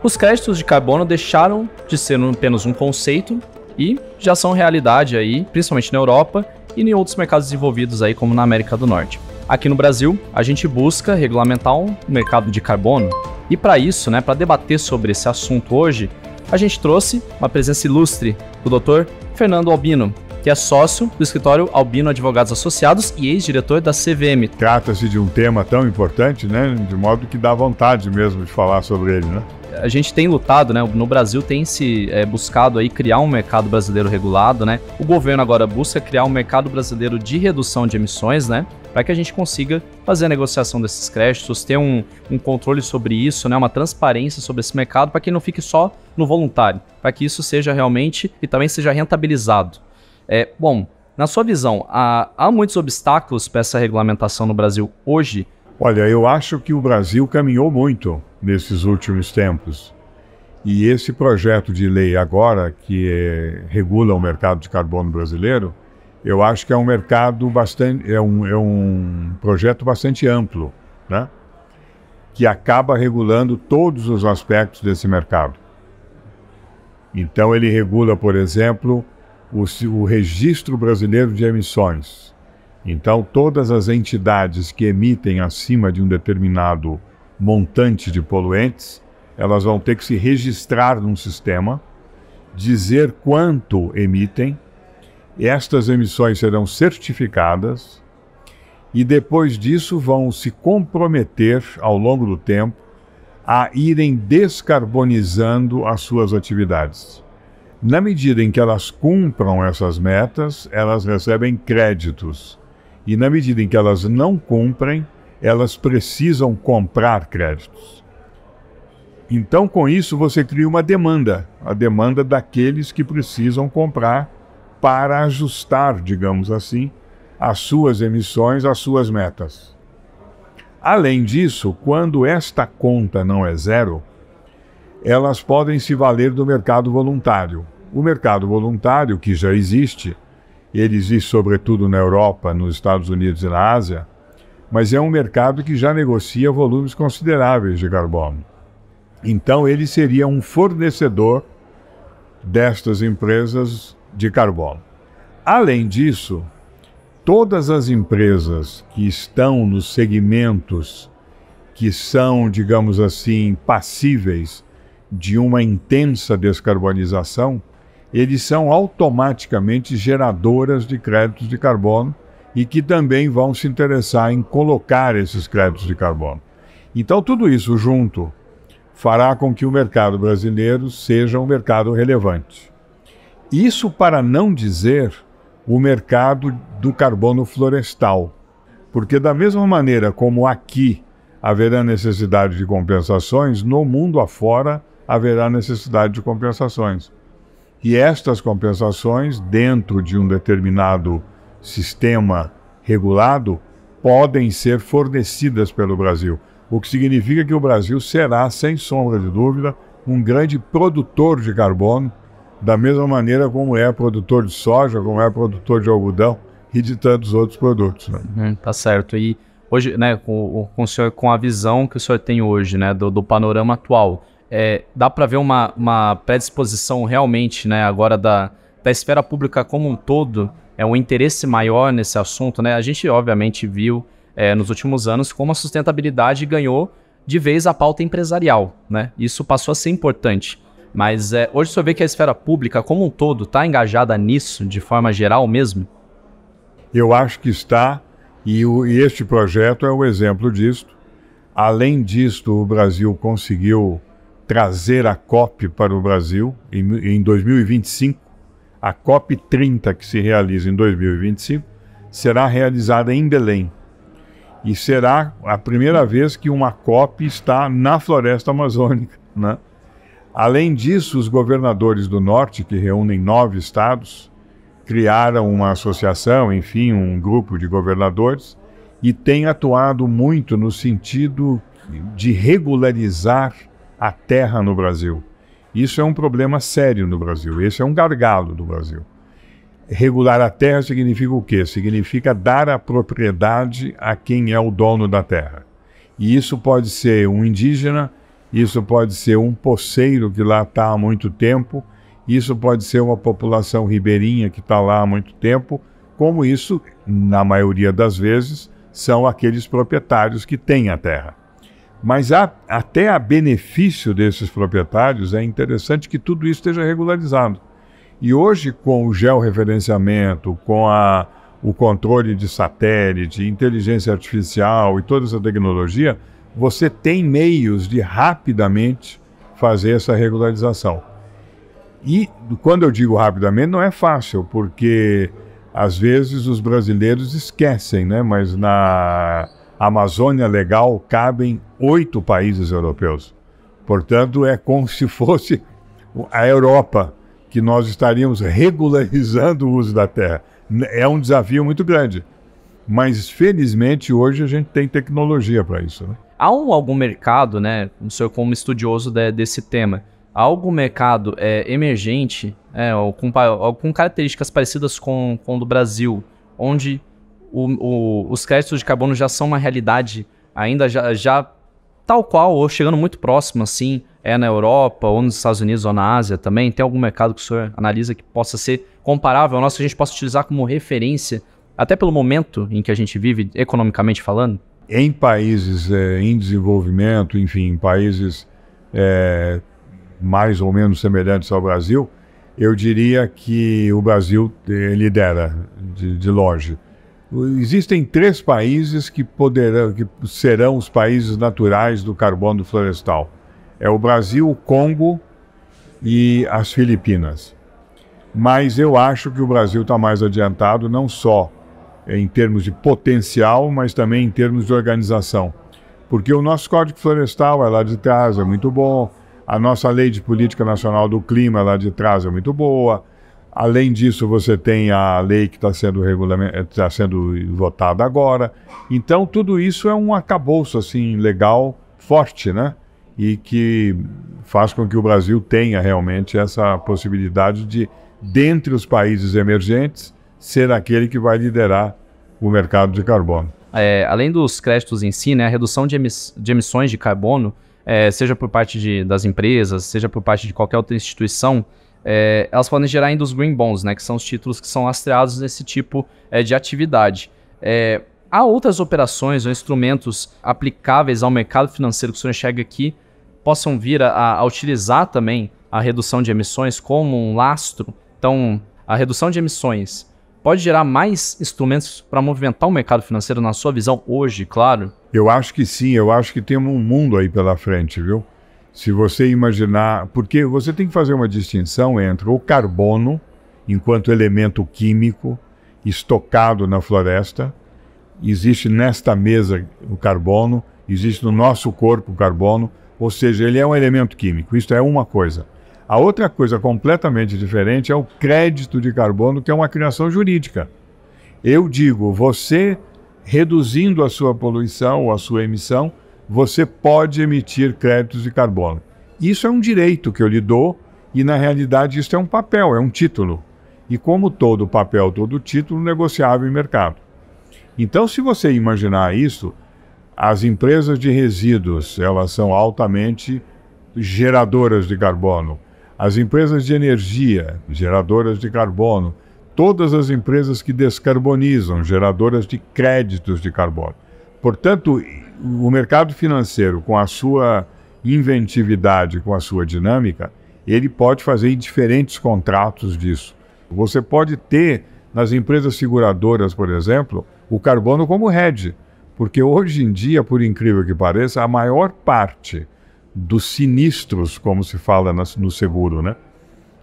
Os créditos de carbono deixaram de ser apenas um conceito e já são realidade aí, principalmente na Europa e em outros mercados desenvolvidos aí, como na América do Norte. Aqui no Brasil, a gente busca regulamentar um mercado de carbono e para isso, para debater sobre esse assunto hoje, a gente trouxe uma presença ilustre do Dr. Fernando Albino, que é sócio do escritório Albino Advogados Associados e ex-diretor da CVM. Trata-se de um tema tão importante, de modo que dá vontade mesmo de falar sobre ele, A gente tem lutado, no Brasil tem se buscado aí criar um mercado brasileiro regulado, O governo agora busca criar um mercado brasileiro de redução de emissões, para que a gente consiga fazer a negociação desses créditos, ter um controle sobre isso, uma transparência sobre esse mercado, para que não fique só no voluntário, para que isso seja realmente e também seja rentabilizado. Bom, na sua visão, há muitos obstáculos para essa regulamentação no Brasil hoje? Olha, eu acho que o Brasil caminhou muito nesses últimos tempos. E esse projeto de lei agora, que regula o mercado de carbono brasileiro, eu acho que é um mercado bastante, é um projeto bastante amplo, que acaba regulando todos os aspectos desse mercado. Então ele regula, por exemplo, o Registro Brasileiro de Emissões. Então, todas as entidades que emitem acima de um determinado montante de poluentes, elas vão ter que se registrar num sistema, dizer quanto emitem, estas emissões serão certificadas e depois disso vão se comprometer ao longo do tempo a irem descarbonizando as suas atividades. Na medida em que elas cumpram essas metas, elas recebem créditos. E na medida em que elas não cumprem, elas precisam comprar créditos. Então, com isso, você cria uma demanda. A demanda daqueles que precisam comprar para ajustar, digamos assim, as suas emissões às suas metas. Além disso, quando esta conta não é zero, elas podem se valer do mercado voluntário. O mercado voluntário, que já existe, ele existe sobretudo na Europa, nos Estados Unidos e na Ásia, mas é um mercado que já negocia volumes consideráveis de carbono. Então ele seria um fornecedor destas empresas de carbono. Além disso, todas as empresas que estão nos segmentos que são, digamos assim, passíveis de uma intensa descarbonização, eles são automaticamente geradoras de créditos de carbono e que também vão se interessar em colocar esses créditos de carbono. Então, tudo isso junto fará com que o mercado brasileiro seja um mercado relevante. Isso para não dizer o mercado do carbono florestal, porque da mesma maneira como aqui haverá necessidade de compensações, no mundo afora haverá necessidade de compensações. E estas compensações, dentro de um determinado sistema regulado, podem ser fornecidas pelo Brasil. O que significa que o Brasil será, sem sombra de dúvida, um grande produtor de carbono, da mesma maneira como é produtor de soja, como é produtor de algodão e de tantos outros produtos. Tá certo. E hoje, com o senhor, com a visão que o senhor tem hoje, do panorama atual, dá para ver uma predisposição realmente, agora da esfera pública como um todo, um interesse maior nesse assunto, A gente, obviamente, viu nos últimos anos como a sustentabilidade ganhou de vez a pauta empresarial, Isso passou a ser importante. Mas hoje o senhor vê que a esfera pública como um todo está engajada nisso, de forma geral mesmo? Eu acho que está, e este projeto é um exemplo disso. Além disto, o Brasil conseguiu trazer a COP para o Brasil em 2025. A COP 30, que se realiza em 2025, será realizada em Belém. E será a primeira vez que uma COP está na floresta amazônica, Além disso, os governadores do Norte, que reúnem 9 estados, criaram uma associação, enfim, um grupo de governadores, e têm atuado muito no sentido de regularizar a terra no Brasil. Isso é um problema sério no Brasil, esse é um gargalo do Brasil. Regular a terra significa o quê? Significa dar a propriedade a quem é o dono da terra. E isso pode ser um indígena, isso pode ser um poceiro que lá está há muito tempo, isso pode ser uma população ribeirinha que está lá há muito tempo, como isso, na maioria das vezes, são aqueles proprietários que têm a terra. Mas até a benefício desses proprietários, é interessante que tudo isso esteja regularizado. E hoje, com o georreferenciamento, com o controle de satélite, inteligência artificial e toda essa tecnologia, você tem meios de rapidamente fazer essa regularização. E quando eu digo rapidamente, não é fácil, porque às vezes os brasileiros esquecem, né? Mas na Amazônia Legal cabem 8 países europeus. Portanto, é como se fosse a Europa, que nós estaríamos regularizando o uso da terra. É um desafio muito grande. Mas, felizmente, hoje a gente tem tecnologia para isso, né? Há algum mercado, né, o senhor como estudioso desse tema, há algum mercado emergente, ou com características parecidas com o do Brasil, onde os créditos de carbono já são uma realidade ainda já tal qual, ou chegando muito próximo, assim, na Europa, ou nos Estados Unidos, ou na Ásia também? Tem algum mercado que o senhor analisa que possa ser comparável ao nosso, que a gente possa utilizar como referência, até pelo momento em que a gente vive, economicamente falando? Em países em desenvolvimento, enfim, em países mais ou menos semelhantes ao Brasil, eu diria que o Brasil lidera de longe. Existem 3 países que serão os países naturais do carbono florestal. É o Brasil, o Congo e as Filipinas. Mas eu acho que o Brasil está mais adiantado, não só em termos de potencial, mas também em termos de organização. Porque o nosso Código Florestal é lá de trás, é muito bom. A nossa Lei de Política Nacional do Clima é lá de trás, é muito boa. Além disso, você tem a lei que está sendo votada agora. Então, tudo isso é um arcabouço assim, legal, forte, né? E que faz com que o Brasil tenha realmente essa possibilidade de, dentre os países emergentes, ser aquele que vai liderar o mercado de carbono. Além dos créditos em si, né, a redução de emissões de carbono, seja por parte das empresas, seja por parte de qualquer outra instituição, elas podem gerar ainda os green bonds, né, que são os títulos que são lastreados nesse tipo de atividade. Há outras operações ou instrumentos aplicáveis ao mercado financeiro que o senhor enxerga aqui possam vir a utilizar também a redução de emissões como um lastro? Então, a redução de emissões pode gerar mais instrumentos para movimentar o mercado financeiro, na sua visão, hoje, claro? Eu acho que sim, eu acho que temos um mundo aí pela frente, viu? Se você imaginar... Porque você tem que fazer uma distinção entre o carbono, enquanto elemento químico, estocado na floresta. Existe nesta mesa o carbono, existe no nosso corpo o carbono, ou seja, ele é um elemento químico, isso é uma coisa. A outra coisa completamente diferente é o crédito de carbono, que é uma criação jurídica. Eu digo, você reduzindo a sua poluição ou a sua emissão, você pode emitir créditos de carbono. Isso é um direito que eu lhe dou e, na realidade, isso é um papel, é um título. E como todo papel, todo título, negociável em mercado. Então, se você imaginar isso, as empresas de resíduos, elas são altamente geradoras de carbono. As empresas de energia, geradoras de carbono. Todas as empresas que descarbonizam, geradoras de créditos de carbono. Portanto, o mercado financeiro, com a sua inventividade, com a sua dinâmica, ele pode fazer diferentes contratos disso. Você pode ter, nas empresas seguradoras, por exemplo, o carbono como hedge. Porque hoje em dia, por incrível que pareça, a maior parte dos sinistros, como se fala no seguro, né?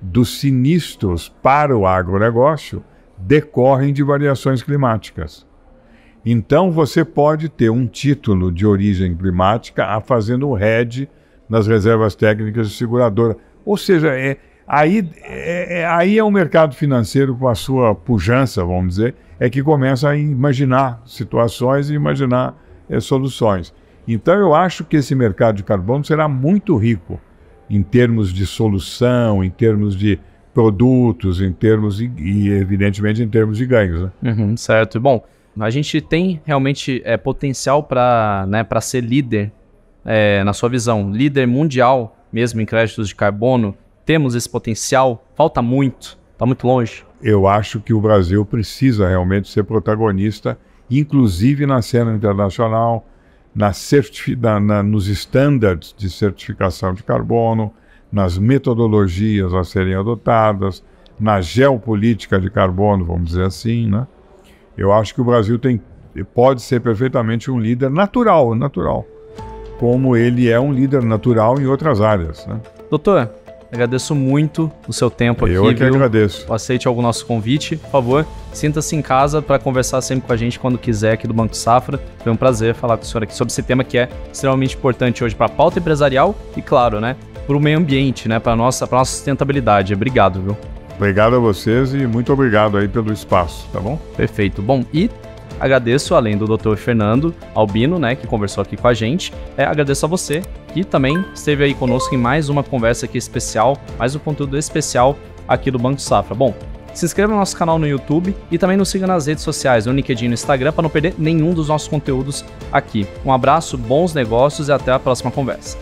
Dos sinistros para o agronegócio decorrem de variações climáticas. Então você pode ter um título de origem climática fazendo um hedge nas reservas técnicas de seguradora. Ou seja, aí é o mercado financeiro com a sua pujança, vamos dizer, que começa a imaginar situações e imaginar soluções. Então eu acho que esse mercado de carbono será muito rico em termos de solução, em termos de produtos, em termos e evidentemente em termos de ganhos, né? Certo. Bom, a gente tem realmente potencial para ser líder na sua visão, líder mundial mesmo em créditos de carbono? Temos esse potencial? Falta muito? Está muito longe? Eu acho que o Brasil precisa realmente ser protagonista, inclusive na cena internacional, nos estándares de certificação de carbono, nas metodologias a serem adotadas, na geopolítica de carbono, vamos dizer assim, né? Eu acho que o Brasil pode ser perfeitamente um líder natural, como ele é um líder natural em outras áreas, né? Doutor, agradeço muito o seu tempo aqui. Eu que agradeço. Aceite algum nosso convite, por favor. Sinta-se em casa para conversar sempre com a gente quando quiser aqui do Banco Safra. Foi um prazer falar com o senhor aqui sobre esse tema que é extremamente importante hoje para a pauta empresarial e, claro, né, para o meio ambiente, né, para a nossa sustentabilidade. Obrigado, viu? Obrigado a vocês e muito obrigado aí pelo espaço, tá bom? Perfeito. Bom, e agradeço, além do Dr. Fernando Albino, né, que conversou aqui com a gente, agradeço a você que também esteve aí conosco em mais uma conversa aqui especial, mais um conteúdo especial aqui do Banco Safra. Bom, se inscreva no nosso canal no YouTube e também nos siga nas redes sociais, no LinkedIn e no Instagram, para não perder nenhum dos nossos conteúdos aqui. Um abraço, bons negócios e até a próxima conversa.